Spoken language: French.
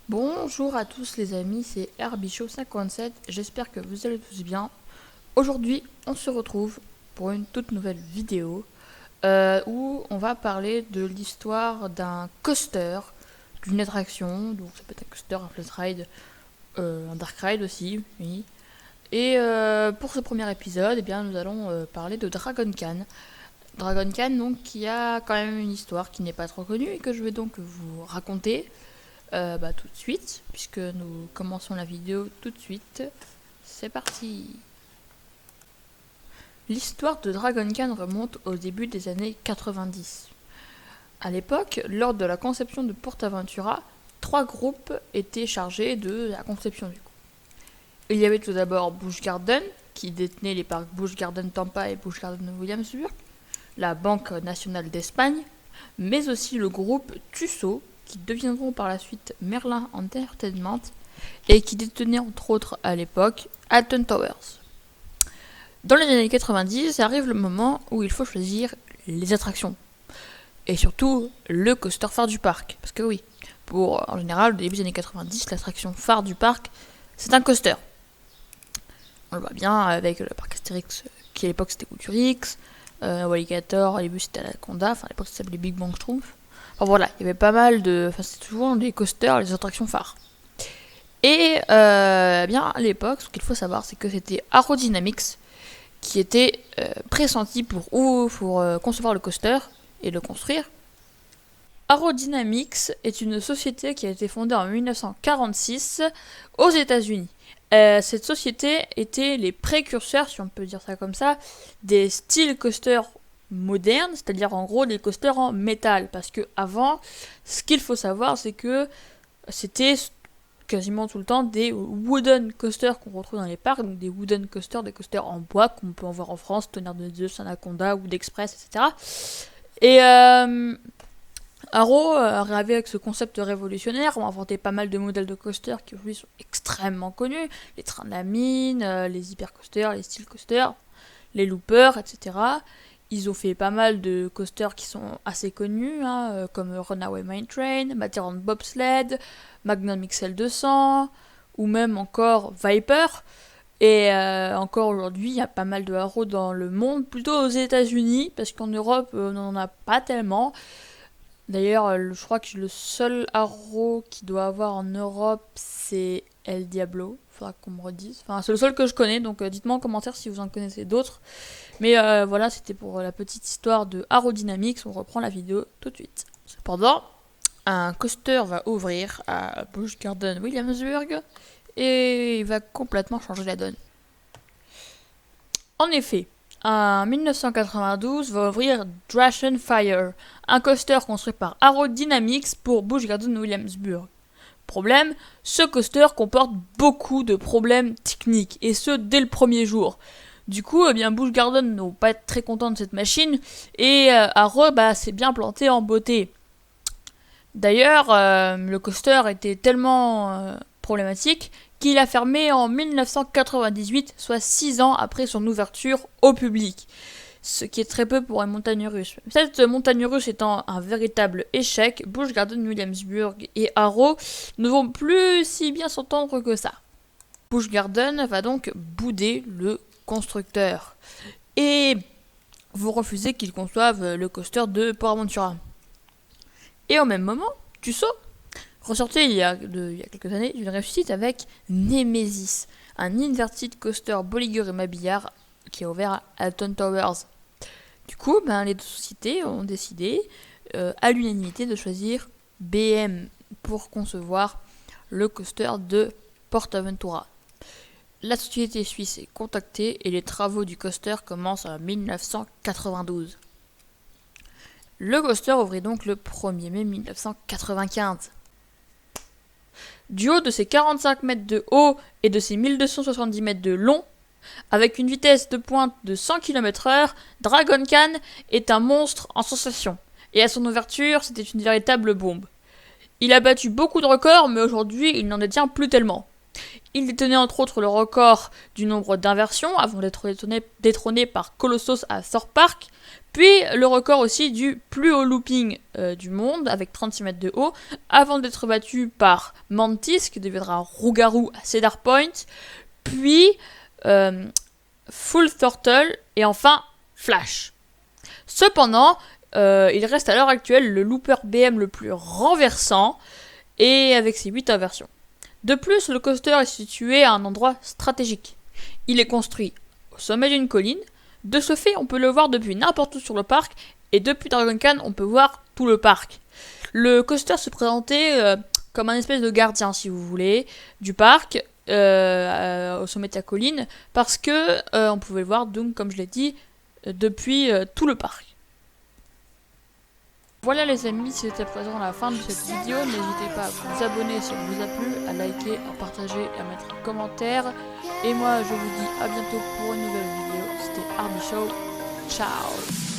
Bonjour à tous les amis, c'est Herbichaud57, j'espère que vous allez tous bien. Aujourd'hui, on se retrouve pour une toute nouvelle vidéo où on va parler de l'histoire d'un coaster, d'une attraction, donc ça peut être un coaster, un flat ride, un dark ride aussi, oui. Et pour ce premier épisode, eh bien, nous allons parler de Dragon Khan. Dragon Khan, donc, qui a quand même une histoire qui n'est pas trop connue et que je vais donc vous raconter. Tout de suite, puisque nous commençons la vidéo tout de suite. C'est parti. L'histoire de Dragon Khan remonte au début des années 90. À l'époque, lors de la conception de PortAventura, 3 groupes étaient chargés de la conception du coup. Il y avait tout d'abord Busch Garden, qui détenait les parcs Busch Garden Tampa et Busch Garden Williamsburg, la Banque nationale d'Espagne, mais aussi le groupe Tusso, qui deviendront par la suite Merlin Entertainment et qui détenaient entre autres à l'époque Alton Towers. Dans les années 90, arrive le moment où il faut choisir les attractions. Et surtout, le coaster phare du parc. Parce que oui, en général, au début des années 90, l'attraction phare du parc, c'est un coaster. On le voit bien avec le parc Astérix, qui à l'époque c'était Culturix, Alligator, au début c'était Anaconda, à l'époque ça s'appelait Big Bang Schtroumpf. Enfin voilà, il y avait pas mal de... c'était souvent des coasters, les attractions phares. Et bien à l'époque, ce qu'il faut savoir, c'est que c'était Aerodynamics qui était pressenti pour concevoir le coaster et le construire. Aerodynamics est une société qui a été fondée en 1946 aux États-Unis. Cette société était les précurseurs, si on peut dire ça comme ça, des style coasters modernes, c'est-à-dire en gros des coasters en métal. Parce que avant, ce qu'il faut savoir, c'est que c'était quasiment tout le temps des wooden coasters qu'on retrouve dans les parcs, donc des wooden coasters, des coasters en bois qu'on peut en voir en France, Tonnerre de Zeus, Anaconda ou d'Express, etc. Et Arrow arrivé avec ce concept révolutionnaire, ont inventé pas mal de modèles de coasters qui aujourd'hui sont extrêmement connus, les trains de la mine, les hypercoasters, les steel coasters, les loopers, etc. Ils ont fait pas mal de coasters qui sont assez connus, comme Runaway Mine Train, Matterhorn Bobsled, Magnum XL 200, ou même encore Viper. Et encore aujourd'hui, il y a pas mal de Arrow dans le monde, plutôt aux États-Unis, parce qu'en Europe, on n'en a pas tellement. D'ailleurs, je crois que le seul Arrow qui doit avoir en Europe, c'est El Diablo. Faudra qu'on me redise. Enfin, c'est le seul que je connais, donc dites-moi en commentaire si vous en connaissez d'autres. Mais voilà, c'était pour la petite histoire de Aerodynamics. On reprend la vidéo tout de suite. Cependant, un coaster va ouvrir à Busch Garden Williamsburg et il va complètement changer la donne. En effet, en 1992 va ouvrir Dragon Fire, un coaster construit par Aerodynamics pour Busch Garden Williamsburg. Problème, ce coaster comporte beaucoup de problèmes techniques, et ce dès le premier jour. Du coup, Busch Garden n'ont pas être très contents de cette machine, et Arrow s'est bien planté en beauté. D'ailleurs, le coaster était tellement problématique qu'il a fermé en 1998, soit 6 ans après son ouverture au public. Ce qui est très peu pour une montagne russe. Cette montagne russe étant un véritable échec, Busch Garden Williamsburg et Arrow ne vont plus si bien s'entendre que ça. Busch Garden va donc bouder le constructeur et vous refusez qu'il conçoive le coaster de PortAventura. Et au même moment, Tusso ressortait il y a quelques années d'une réussite avec Nemesis, un inverted coaster Bolliger et Mabillard qui est ouvert à Alton Towers. Du coup, les deux sociétés ont décidé à l'unanimité de choisir BM pour concevoir le coaster de PortAventura. La société suisse est contactée et les travaux du coaster commencent en 1992. Le coaster ouvrit donc le 1er mai 1995. Du haut de ses 45 mètres de haut et de ses 1270 mètres de long, avec une vitesse de pointe de 100 km/h, Dragon Khan est un monstre en sensation. Et à son ouverture, c'était une véritable bombe. Il a battu beaucoup de records, mais aujourd'hui, il n'en détient plus tellement. Il détenait entre autres le record du nombre d'inversions avant d'être détrôné par Colossus à Thorpe Park, puis le record aussi du plus haut looping du monde avec 36 mètres de haut avant d'être battu par Mantis qui deviendra Rougarou à Cedar Point, puis Full Throttle et enfin Flash. Cependant, il reste à l'heure actuelle le looper BM le plus renversant et avec ses 8 inversions. De plus, le coaster est situé à un endroit stratégique. Il est construit au sommet d'une colline. De ce fait, on peut le voir depuis n'importe où sur le parc, et depuis Dragon Khan, on peut voir tout le parc. Le coaster se présentait comme un espèce de gardien, si vous voulez, du parc, au sommet de la colline, parce que on pouvait le voir, donc, comme je l'ai dit, depuis tout le parc. Voilà les amis, c'était à présent la fin de cette vidéo. N'hésitez pas à vous abonner si elle vous a plu, à liker, à partager et à mettre un commentaire. Et moi je vous dis à bientôt pour une nouvelle vidéo. C'était Arby Show. Ciao.